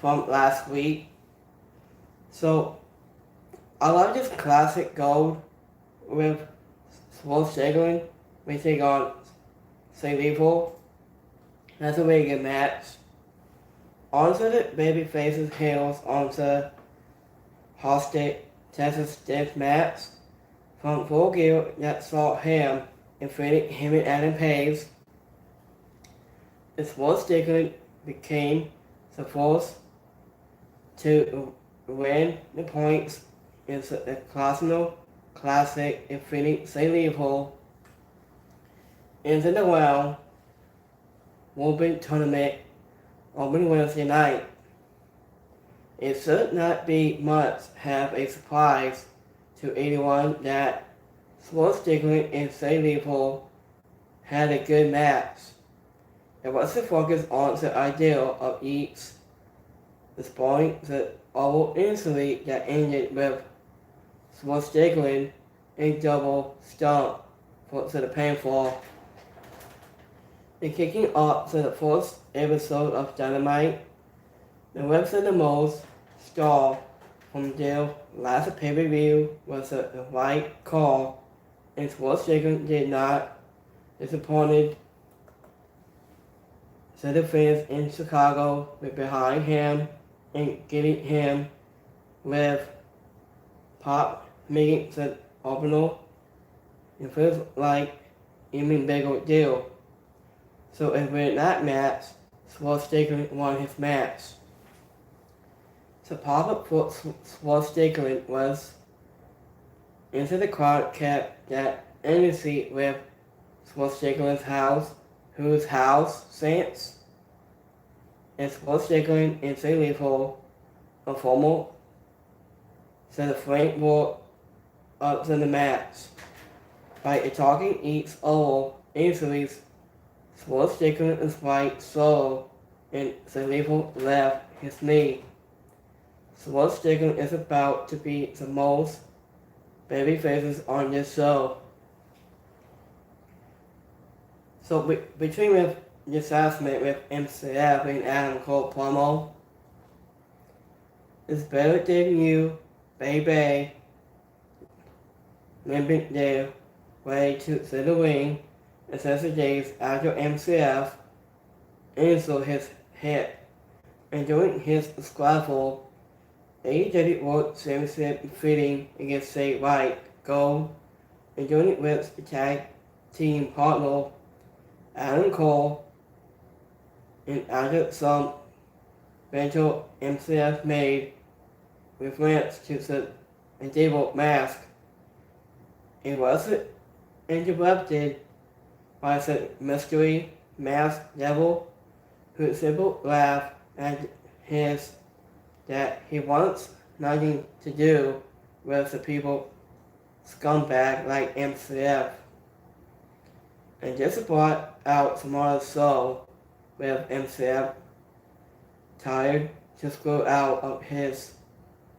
from last week. So I love this classic gold with Wolf Ziggler taking on St. Evil. That's a really good match. Onto the babyface's heels onto Hostage Texas Death match from Full Gear that saw him defeating him and Adam Page. The Wolf Ziggler became the force to win the points in the Classic defeating St. Evil into the round Woven Tournament on Wednesday night. It should not be much have a surprise to anyone that Swerve Strickland and St. Evil had a good match. It was to focus on the ideal of each, despite the awful injury that ended with Swerve Strickland a double stomp to the pinfall. In kicking off to the first episode of Dynamite, the rest of the most stall from their last pay-per-view was the right call, and Swerve Strickland did not disappointed. So the fans in Chicago were behind him and getting him with pop making the opener. It feels like even bigger deal. So if we're that match, Swerve Strickland won his match. The pop-up for Swerve Strickland was into the crowd kept that energy with Swerve Strickland's house, whose house since, and Swerve Strickland and St. Evil, a formal, so the Frank brought up to the match. By attacking each other injuries, Swerve Strickland's right solo and St. Evil left his knee. Swerve Strickland is about to be the most baby faces on this show. So between with this announcement with MCF and Adam Cole promo, it's better than you, baby. Limping their way to the ring and 7 days after MCF injured his head. And during his squabble, AEW World Championship defeating against Say Right Gold and doing it with the tag team partner Adam Cole, and after some mental MCF made reference to the devil mask, it was interrupted by the mystery masked devil who simply laughed at his that he wants nothing to do with the people scumbag like MCF. And just brought out tomorrow's show with MCF tired to screw out of his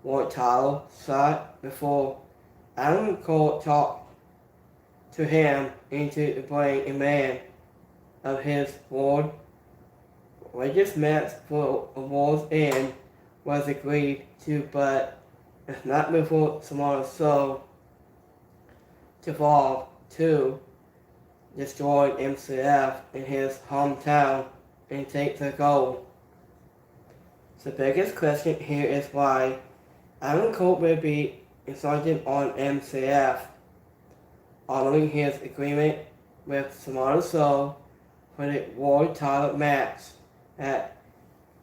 world title shot before Adam Cole talked to him into the brain a man of his world. When this match for awards end was agreed to, but it's not before tomorrow's show to Evolve 2 destroy MCF in his hometown and take the gold. The biggest question here is why Adam Cole will be insulted on MCF, honoring his agreement with tomorrow's show for the world title match. That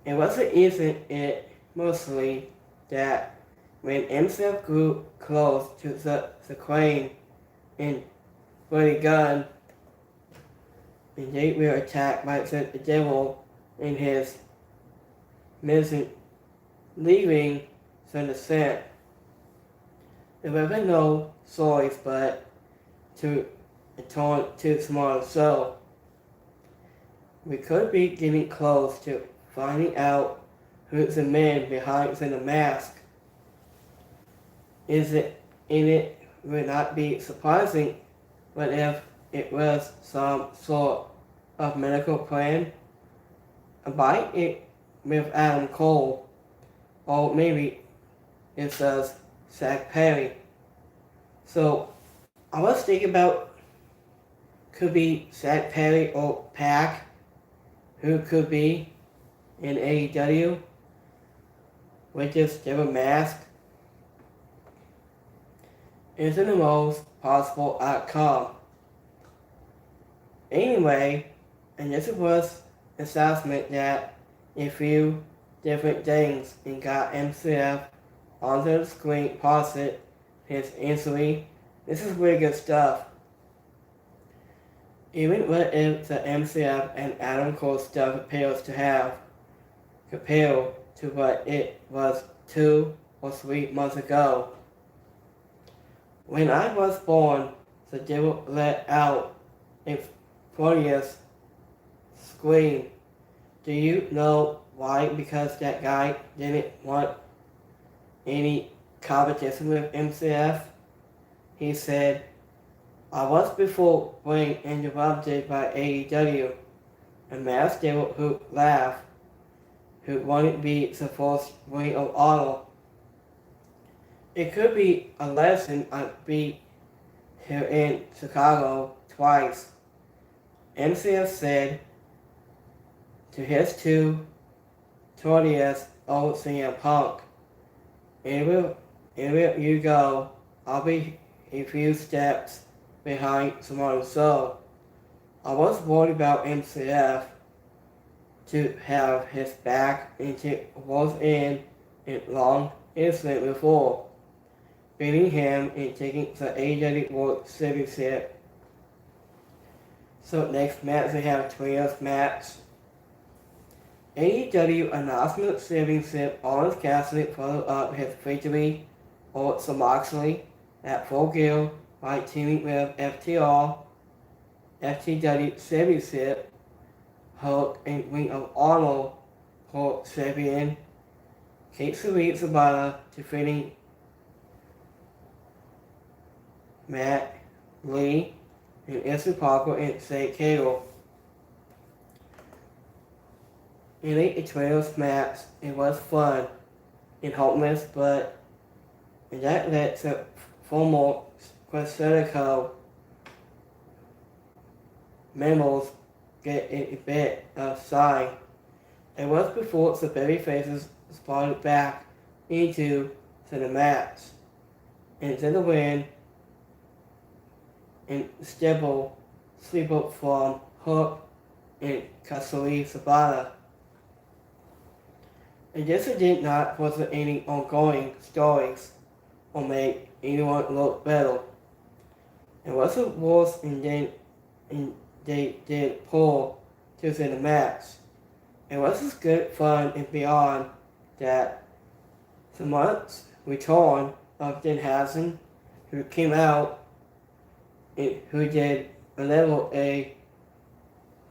it wasn't easy, it mostly that when MCF grew close to the crane and Bloody Gun, and they were attacked by the devil in his mission, leaving the descent. There were no stories but to return to tomorrow's show. We could be getting close to finding out who's the man behind the mask. It would not be surprising, but if it was some sort of medical plan, by it with Adam Cole or maybe it says Zach Perry. So I was thinking about could be Zach Perry or Pac, who could be in AEW with just different mask. Isn't the most possible outcome. Anyway, and this was assessment that a few different things and got MCF onto the screen, paused it, his instantly. This is really good stuff. Even what if the MCF and Adam Cole stuff appears to have compared to what it was 2 or 3 months ago. When I was born, the devil let out a furious scream. Do you know why? Because that guy didn't want any competition with MCF. He said, I was before being interrupted by AEW, a masked devil who laughed, who wanted to be the first Ring of Honor. It could be a lesson I'd be here in Chicago twice. MCF said to his 220th old CM Punk, Anywhere you go, I'll be a few steps behind someone. So I was worried about MCF to have his back into was in a long incident before, beating him and taking the AEW World Championship. So next match we have trios match. AEW announcement championship Orange Cassidy followed up his victory over Moxley at Full Gear by teaming with FTR, FTW Championship, Hulk and Ring of Honor World Champion Katsuyori Shibata defeating Matt Lee and Issa Parker and Jake Cable. In a trios match, it was fun and hopeless, but that led to former Questedico members get a bit of sign. It was before the baby faces spotted back into the match. And to the win and stable sleeper from Hook and Katsuyori Shibata. And this did not wasn't any ongoing stories or make anyone look better. It wasn't worse and they did pull to the match. It was just good fun and beyond that. The month's return of Danhausen, who came out and who did a level A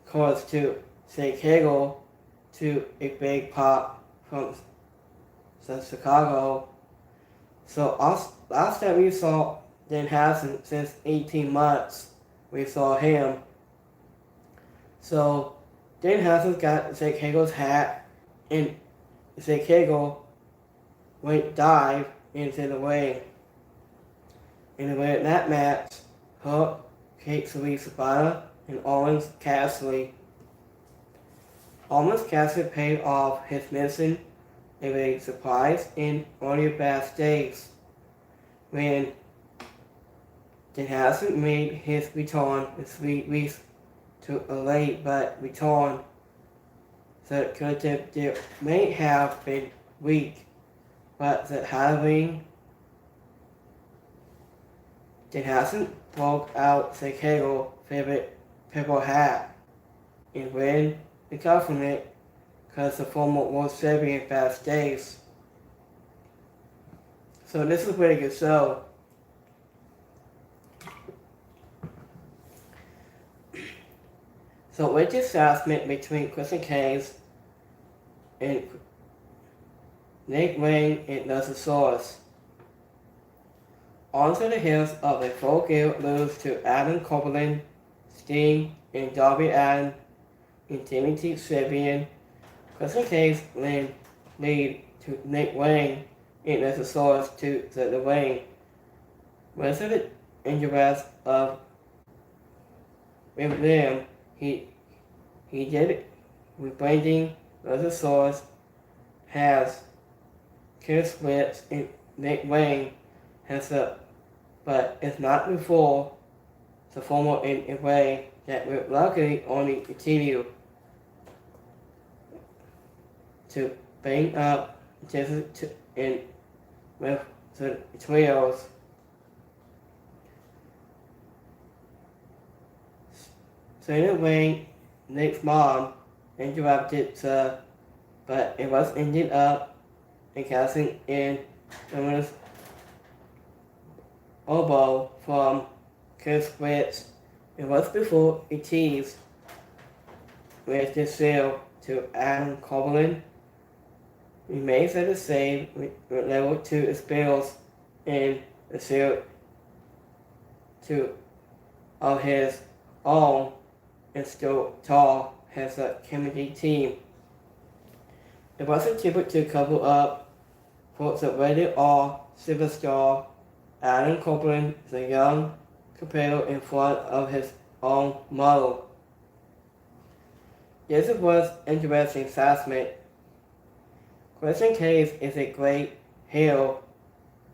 course to say Kegel to a big pop from Chicago. So last time we saw Danhausen since 18 months, we saw him. So Danhausen got Jake Hagel's hat and Jake Hagel went dive into the ring. In that match, Hook, Katsuyori Shibata, and Orange Cassidy. Orange Cassidy paid off his mission of a surprise in earlier backstage when Danhausen made his return 3 weeks too late, but return that could have may have been weak, but the Halloween Danhausen broke out the Kegel favorite purple hat and win the government because the former world champion backstage. So this is a pretty good show. So with this announcement between Christian Cage and Nick Wayne and Luchasaurus, onto the heels of a Full Gear lose to Adam Copeland, Sting, and Darby Allin in TNT champion, Christian Cage lead to Nick Wayne in the source to the ring. Was it interest of with them? He did it. Rebranding the source has Chris Witz and Nick Wayne has up, but it's not before the former in a way that will likely only continue to bring up just in with the trios. So in a way, Nick's mom interrupted but it was ended up casting in Emily's elbow from Chris Witz. It was before a tease with the sale to Adam Copeland. He made the save with level 2 spells in the sale to of his own and still tall has a comedy team. It was attempted to cover up for the rated R superstar Adam Copeland, the young competitor in front of his own model. This was interesting assessment. Christian Cage is a great heel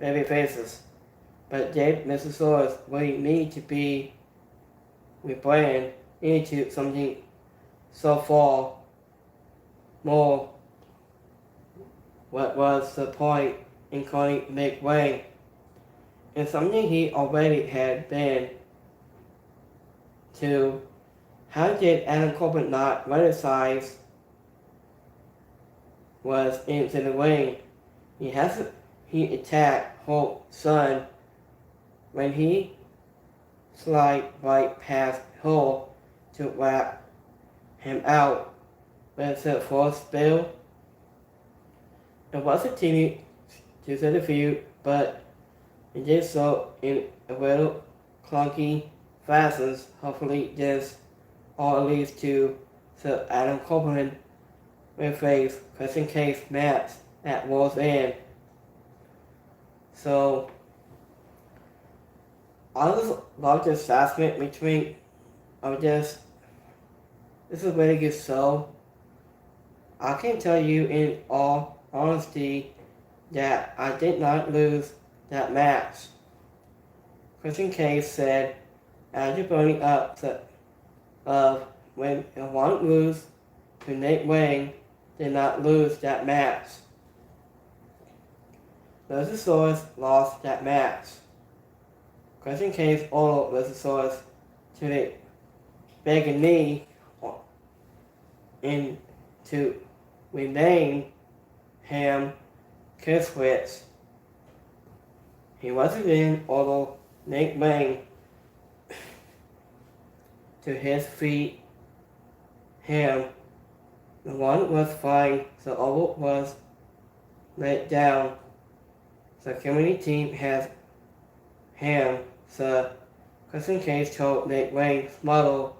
babyface, but did Mrs. really need to be rebranded into something so far more? What was the point in calling Nick Wayne? And something he already had been to. How did Adam Copeland not recognize was into the ring? He attacked Hulk's son when he slid right past Hulk to wrap him out with the force spill. It was a team to the feud, but it did so in a little clunky fashion. Hopefully this all leads to the Adam Copeland will face Christian Cage match at World's End. So I just love the assessment between of this. This is a really good show. I can tell you in all honesty that I did not lose that match. Christian Cage said after burning up of when he won't lose to Nick Wayne did not lose that match. Luchasaurus lost that match. Christian Cage ordered Luchasaurus to the big knee and to rename him Chris Witz. He was then ordered Nick Wayne to his feet. Him. The one was fine, the other was let down. The community team has him. The Christian Cage told Nick Wayne's mother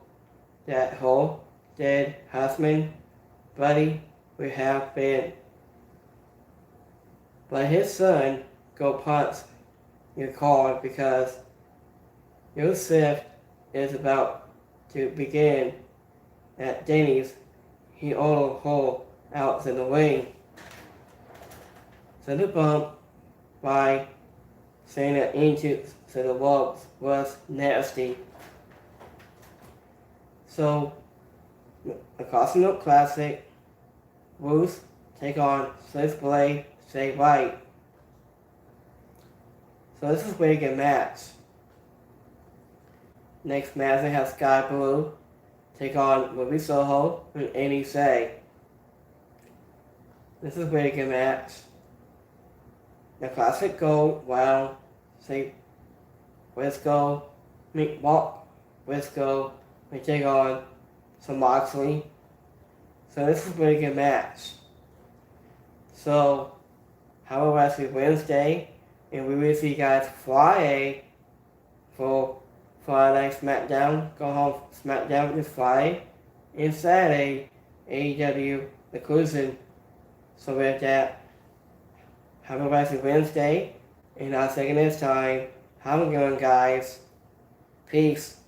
that her dead husband, buddy, would have been. But his son go punch your car because your shift is about to begin at Denny's. He ordered her out to the ring. So the bump by saying that into the ropes was nasty. So the Cosmo Classic, Ruth take on Switchblade, stay right. So this is a pretty good match. Next match we have Sky Blue take on Ruby Soho and Annie Say. This is a pretty good match. The Classic Gold round, say Briscoe, Briscoe, we take on some Moxley. So this is a pretty good match. So, however, actually Wednesday, and we will see you guys Friday for Friday Night SmackDown. Go home SmackDown this Friday. And Saturday, AEW The Cruising. So with that, Have a blessed Wednesday. And I'll say it this time. Have a good one, guys. Peace.